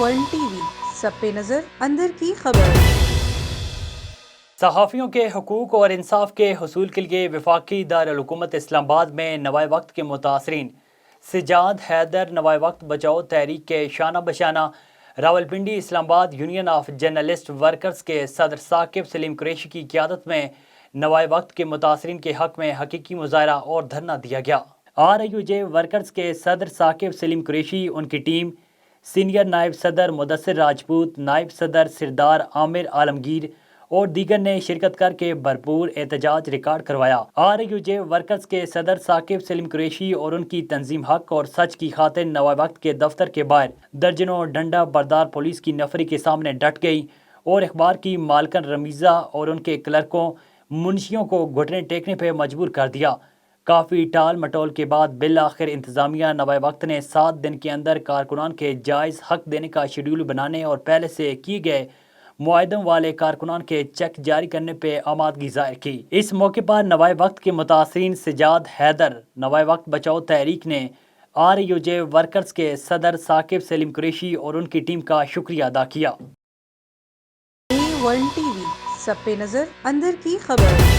One T V, سب پہ نظر، اندر کی خبر۔ صحافیوں کے حقوق اور انصاف کے حصول کے لیے وفاقی دارالحکومت اسلام آباد میں نوائے وقت کے متاثرین سجاد حیدر نوائے وقت بچاؤ تحریک کے شانہ بشانہ راولپنڈی اسلام آباد یونین آف جرنلسٹ ورکرز کے صدر ثاقب سلیم قریشی کی قیادت میں نوائے وقت کے متاثرین کے حق میں حقیقی مظاہرہ اور دھرنا دیا گیا۔ RIUJ ورکرز کے صدر ثاقب سلیم قریشی، ان کی ٹیم، سینئر نائب صدر مدثر راجپوت، نائب صدر سردار عامر عالمگیر اور دیگر نے شرکت کر کے بھرپور احتجاج ریکارڈ کروایا۔ RIUJ ورکرز کے صدر ثاقب سلیم قریشی اور ان کی تنظیم حق اور سچ کی خاطر نوائے وقت کے دفتر کے باہر درجنوں ڈنڈا بردار پولیس کی نفری کے سامنے ڈٹ گئی اور اخبار کی مالکن رمیزہ اور ان کے کلرکوں منشیوں کو گھٹنے ٹیکنے پہ مجبور کر دیا۔ کافی ٹال مٹول کے بعد بالآخر انتظامیہ نوائے وقت نے 7 دن کے اندر کارکنان کے جائز حق دینے کا شیڈول بنانے اور پہلے سے کیے گئے معاہدوں والے کارکنان کے چیک جاری کرنے پہ آمادگی ظاہر کی۔ اس موقع پر نوائے وقت کے متاثرین سجاد حیدر نوائے وقت بچاؤ تحریک نے RIUJ ورکرز کے صدر ثاقب سلیم قریشی اور ان کی ٹیم کا شکریہ ادا کیا۔ ون ٹی وی، سب پہ نظر، اندر کی خبر۔